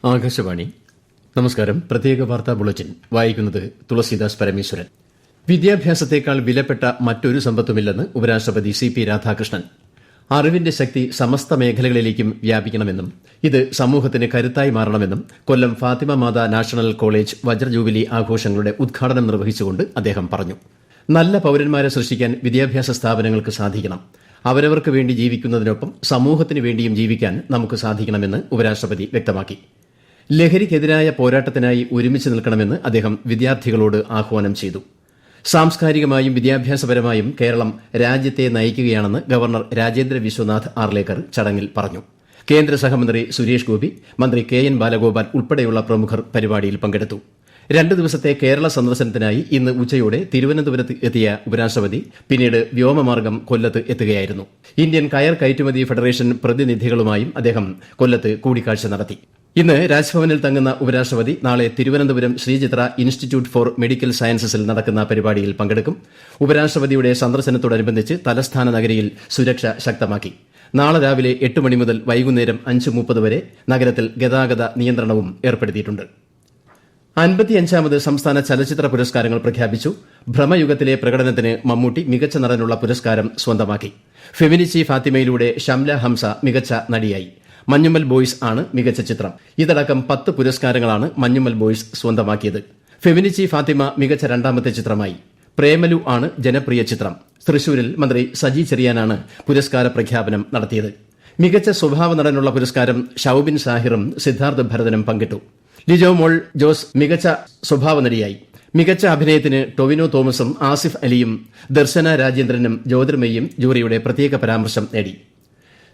ആകാശവാണി. നമസ്കാരം. പ്രത്യേക വാർത്താ ബുള്ളറ്റിൻ വായിക്കുന്നത് തുളസീദാസ് പരമേശ്വരൻ. വിദ്യാഭ്യാസത്തേക്കാൾ വിലപ്പെട്ട മറ്റൊരു സമ്പത്തുമില്ലെന്ന് ഉപരാഷ്ട്രപതി സി.പി. രാധാകൃഷ്ണൻ. അറിവിന്റെ ശക്തി സമസ്ത മേഖലകളിലേക്കും വ്യാപിക്കണമെന്നും ഇത് സമൂഹത്തിന് കരുത്തായി മാറണമെന്നും കൊല്ലം ഫാത്തിമ മാതാ നാഷണൽ കോളേജ് വജ്രജൂബിലി ആഘോഷങ്ങളുടെ ഉദ്ഘാടനം നിർവഹിച്ചുകൊണ്ട് അദ്ദേഹം പറഞ്ഞു. നല്ല പൌരന്മാരെ സൃഷ്ടിക്കാൻ വിദ്യാഭ്യാസ സ്ഥാപനങ്ങൾക്ക് സാധിക്കണം. അവരവർക്ക് വേണ്ടി ജീവിക്കുന്നതിനൊപ്പം സമൂഹത്തിന് വേണ്ടിയും ജീവിക്കാൻ നമുക്ക് സാധിക്കണമെന്ന് ഉപരാഷ്ട്രപതി വ്യക്തമാക്കി. ലഹരിക്കെതിരായ പോരാട്ടത്തിനായി ഒരുമിച്ച് നിൽക്കണമെന്ന് അദ്ദേഹം വിദ്യാർത്ഥികളോട് ആഹ്വാനം ചെയ്തു. സാംസ്കാരികമായും വിദ്യാഭ്യാസപരമായും കേരളം രാജ്യത്തെ നയിക്കുകയാണെന്ന് ഗവർണർ രാജേന്ദ്ര വിശ്വനാഥ് ആർലേക്കർ ചടങ്ങിൽ പറഞ്ഞു. കേന്ദ്ര സഹമന്ത്രി സുരേഷ് ഗോപി, മന്ത്രി കെ.എൻ. ബാലഗോപാൽ ഉൾപ്പെടെയുള്ള പ്രമുഖർ പരിപാടിയിൽ പങ്കെടുത്തു. 2 ദിവസത്തെ കേരള സന്ദർശനത്തിനായി ഇന്ന് ഉച്ചയോടെ തിരുവനന്തപുരത്ത് എത്തിയ ഉപരാഷ്ട്രപതി പിന്നീട് വ്യോമമാർഗ്ഗം കൊല്ലത്ത് എത്തുകയായിരുന്നു. ഇന്ത്യൻ കയർ കയറ്റുമതി ഫെഡറേഷൻ പ്രതിനിധികളുമായും അദ്ദേഹം കൊല്ലത്ത് കൂടിക്കാഴ്ച നടത്തി. ഇന്ന് രാജ്ഭവനിൽ തങ്ങുന്ന ഉപരാഷ്ട്രപതി നാളെ Thiruvananthapuram Sree Chitra institute for medical സയൻസസിൽ നടക്കുന്ന പരിപാടിയിൽ പങ്കെടുക്കും. ഉപരാഷ്ട്രപതിയുടെ സന്ദർശനത്തോടനുബന്ധിച്ച് തലസ്ഥാന നഗരിയിൽ സുരക്ഷ ശക്തമാക്കി. നാളെ രാവിലെ 8 മണി മുതൽ വൈകുന്നേരം 5:30 വരെ നഗരത്തിൽ ഗതാഗത നിയന്ത്രണവും ഏർപ്പെടുത്തിയിട്ടുണ്ട്. 55ാമത് സംസ്ഥാന ചലച്ചിത്ര പുരസ്കാരങ്ങൾ പ്രഖ്യാപിച്ചു. ഭ്രമയുഗത്തിലെ പ്രകടനത്തിന് മമ്മൂട്ടി മികച്ച നടനുള്ള പുരസ്കാരം സ്വന്തമാക്കി. ഫെമിനിച്ചി ഫാത്തിമയിലൂടെ ഷംല ഹംസ മികച്ച നടിയായി. മഞ്ഞുമ്മൽ ബോയ്സ് ആണ് മികച്ച ചിത്രം. ഇതടക്കം 10 പുരസ്കാരങ്ങളാണ് മഞ്ഞുമ്മൽ ബോയ്സ് സ്വന്തമാക്കിയത്. ഫെമിനിച്ചി ഫാത്തിമ മികച്ച 2ാമത്തെ ചിത്രമായി. പ്രേമലു ആണ് ജനപ്രിയ ചിത്രം. തൃശൂരിൽ മന്ത്രി സജി ചെറിയാനാണ് പുരസ്കാര പ്രഖ്യാപനം നടത്തിയത്. മികച്ച സ്വഭാവ നടനുള്ള പുരസ്കാരം ഷൌബിൻ സാഹിറും സിദ്ധാർത്ഥ് ഭരതനും പങ്കിട്ടു. ലിജോ മോൾ ജോസ് മികച്ച സ്വഭാവ നടിയായി. മികച്ച അഭിനയത്തിന് ടൊവിനോ തോമസും ആസിഫ് അലിയും ദർശന രാജേന്ദ്രനും ജ്യോതിർമയും ജൂറിയുടെ പ്രത്യേക പരാമർശം നേടി.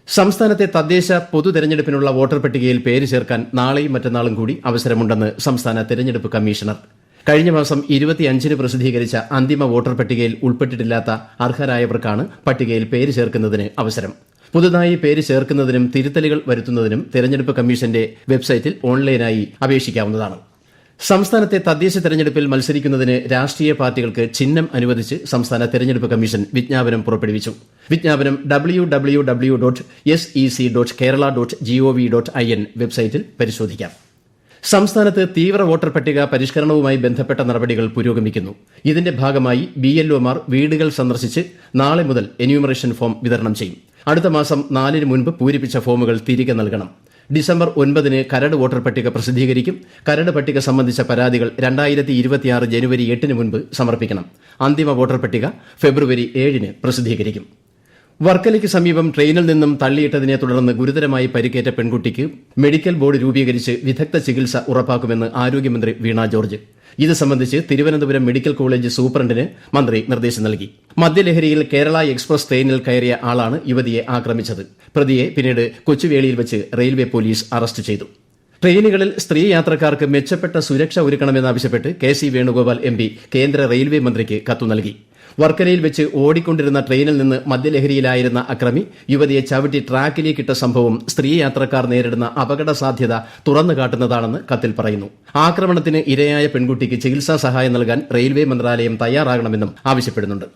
സംസ്ഥാനത്തെ തദ്ദേശ പൊതു തെരഞ്ഞെടുപ്പിനുള്ള വോട്ടർ പട്ടികയിൽ പേര് ചേർക്കാൻ നാളെയും മറ്റന്നാളും കൂടി അവസരമുണ്ടെന്ന് സംസ്ഥാന തെരഞ്ഞെടുപ്പ് കമ്മീഷണർ. കഴിഞ്ഞ മാസം 25-ന് പ്രസിദ്ധീകരിച്ച അന്തിമ വോട്ടർ പട്ടികയിൽ ഉൾപ്പെട്ടിട്ടില്ലാത്ത അർഹരായവർക്കാണ് പട്ടികയിൽ പേര് ചേർക്കുന്നതിന് അവസരം. പുതുതായി പേര് ചേർക്കുന്നതിനും തിരുത്തലുകൾ വരുത്തുന്നതിനും തെരഞ്ഞെടുപ്പ് കമ്മീഷന്റെ വെബ്സൈറ്റിൽ ഓൺലൈനായി അപേക്ഷിക്കാവുന്നതാണ്. സംസ്ഥാനത്തെ തദ്ദേശ തെരഞ്ഞെടുപ്പിൽ മത്സരിക്കുന്നതിന് രാഷ്ട്രീയ പാർട്ടികൾക്ക് ചിഹ്നം അനുവദിച്ച് സംസ്ഥാന തെരഞ്ഞെടുപ്പ് കമ്മീഷൻ വിജ്ഞാപനം പുറപ്പെടുവിച്ചു. വിജ്ഞാപനം www.sec.kerala.gov.in വെബ്സൈറ്റിൽ പരിശോധിക്കാം. സംസ്ഥാനത്ത് തീവ്ര വോട്ടർ പട്ടിക പരിഷ്കരണവുമായി ബന്ധപ്പെട്ട നടപടികൾ പുരോഗമിക്കുന്നു. ഇതിന്റെ ഭാഗമായി BLOമാർ വീടുകൾ സന്ദർശിച്ച് നാളെ മുതൽ എന്യൂമറേഷൻ ഫോം വിതരണം ചെയ്യും. അടുത്ത മാസം 4-ന് മുൻപ് പൂരിപ്പിച്ച ഫോമുകൾ തിരികെ നൽകണം. ഡിസംബർ 9-ന് കരട് വോട്ടർ പട്ടിക പ്രസിദ്ധീകരിക്കും. കരട് പട്ടിക സംബന്ധിച്ച പരാതികൾ 2026 ജനുവരി 8-ന് മുൻപ് സമർപ്പിക്കണം. അന്തിമ വോട്ടർ പട്ടിക ഫെബ്രുവരി 7-ന് പ്രസിദ്ധീകരിക്കും. വർക്കലയ്ക്ക് സമീപം ട്രെയിനിൽ നിന്നും തള്ളിയിട്ടതിനെ തുടർന്ന് ഗുരുതരമായി പരിക്കേറ്റ പെൺകുട്ടിക്ക് മെഡിക്കൽ ബോർഡ് രൂപീകരിച്ച് വിദഗ്ധ ചികിത്സ ഉറപ്പാക്കുമെന്ന് ആരോഗ്യമന്ത്രി വീണ ജോർജ്. ഇത് സംബന്ധിച്ച് തിരുവനന്തപുരം മെഡിക്കൽ കോളേജ് സൂപ്രണ്ടിന് മന്ത്രി നിർദ്ദേശം നൽകി. മദ്യലഹരിയിൽ കേരള എക്സ്പ്രസ് ട്രെയിനിൽ കയറിയ ആളാണ് യുവതിയെ ആക്രമിച്ചത്. പ്രതിയെ പിന്നീട് കൊച്ചുവേളിയിൽ വെച്ച് റെയിൽവേ പോലീസ് അറസ്റ്റ് ചെയ്തു. ട്രെയിനുകളിൽ സ്ത്രീ യാത്രക്കാർക്ക് മെച്ചപ്പെട്ട സുരക്ഷ ഒരുക്കണമെന്നാവശ്യപ്പെട്ട് കെ.സി. വേണുഗോപാൽ MP കേന്ദ്ര റെയിൽവേ മന്ത്രിക്ക് കത്തു നൽകി. വർക്കലയിൽ വെച്ച് ഓടിക്കൊണ്ടിരുന്ന ട്രെയിനിൽ നിന്ന് മദ്യലഹരിയിലായിരുന്ന അക്രമി യുവതിയെ ചവിട്ടി ട്രാക്കിലേക്കിട്ട സംഭവം സ്ത്രീ യാത്രക്കാർ നേരിടുന്ന അപകട സാധ്യത തുറന്നു കാട്ടുന്നതാണെന്ന് കത്തിൽ പറയുന്നു. ആക്രമണത്തിന് ഇരയായ പെൺകുട്ടിക്ക് ചികിത്സാ സഹായം നൽകാൻ റെയിൽവേ മന്ത്രാലയം തയ്യാറാകണമെന്നും ആവശ്യപ്പെടുന്നുണ്ട്.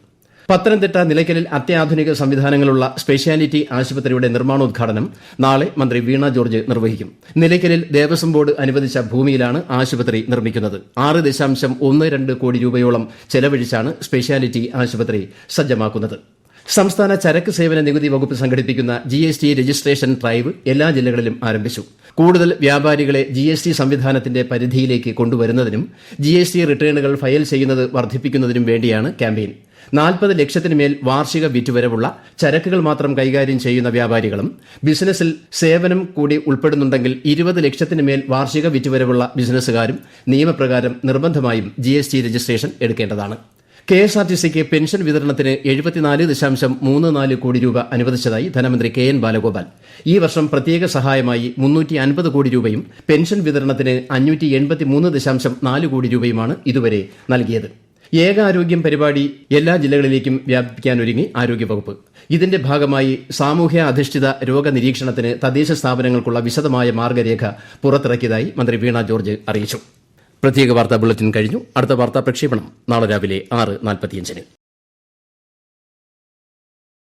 പത്തനംതിട്ട നിലയ്ക്കലിൽ അത്യാധുനിക സംവിധാനങ്ങളുള്ള സ്പെഷ്യാലിറ്റി ആശുപത്രിയുടെ നിർമ്മാണോദ്ഘാടനം നാളെ മന്ത്രി വീണ ജോർജ് നിർവഹിക്കും. നിലയ്ക്കലിൽ ദേവസ്വം ബോർഡ് അനുവദിച്ച ഭൂമിയിലാണ് ആശുപത്രി നിർമ്മിക്കുന്നത്. 6.12 കോടി രൂപയോളം ചെലവഴിച്ചാണ് സ്പെഷ്യാലിറ്റി ആശുപത്രി സജ്ജമാക്കുന്നത്. സംസ്ഥാന ചരക്ക് സേവന നികുതി വകുപ്പ് സംഘടിപ്പിക്കുന്ന GST രജിസ്ട്രേഷൻ ഡ്രൈവ് എല്ലാ ജില്ലകളിലും ആരംഭിച്ചു. കൂടുതൽ വ്യാപാരികളെ GST സംവിധാനത്തിന്റെ പരിധിയിലേക്ക് കൊണ്ടുവരുന്നതിനും GST റിട്ടേണുകൾ ഫയൽ ചെയ്യുന്നത് വർദ്ധിപ്പിക്കുന്നതിനും വേണ്ടിയാണ് ക്യാമ്പയിൻ. 40 ലക്ഷത്തിന് മേൽ വാർഷിക വിറ്റുവരവുള്ള ചരക്കുകൾ മാത്രം കൈകാര്യം ചെയ്യുന്ന വ്യാപാരികളും ബിസിനസ്സിൽ സേവനം കൂടി ഉൾപ്പെടുന്നുണ്ടെങ്കിൽ 20 ലക്ഷത്തിന് മേൽ വാർഷിക വിറ്റുവരവുള്ള ബിസിനസ്സുകാരും നിയമപ്രകാരം നിർബന്ധമായും GST രജിസ്ട്രേഷൻ എടുക്കേണ്ടതാണ്. KSRTCക്ക് പെൻഷൻ വിതരണത്തിന് 74.34 കോടി രൂപ അനുവദിച്ചതായി ധനമന്ത്രി K.N. ബാലഗോപാൽ. ഈ വർഷം പ്രത്യേക സഹായമായി 350 കോടി രൂപയും പെൻഷൻ വിതരണത്തിന് 583.4 കോടി രൂപയുമാണ് ഇതുവരെ നൽകിയത്. ഏകാരോഗ്യം പരിപാടി എല്ലാ ജില്ലകളിലേക്കും വ്യാപിപ്പിക്കാനൊരുങ്ങി ആരോഗ്യവകുപ്പ്. ഇതിന്റെ ഭാഗമായി സാമൂഹ്യ അധിഷ്ഠിത രോഗനിരീക്ഷണത്തിന് തദ്ദേശ സ്ഥാപനങ്ങൾക്കുള്ള വിശദമായ മാർഗ്ഗരേഖ പുറത്തിറക്കിയതായി മന്ത്രി വീണ ജോർജ് അറിയിച്ചു. പ്രത്യേക വാർത്താ ബുള്ളറ്റിൻ കഴിഞ്ഞു. അടുത്ത വാർത്താ പ്രക്ഷേപണം നാളെ രാവിലെ 6:45-ന്.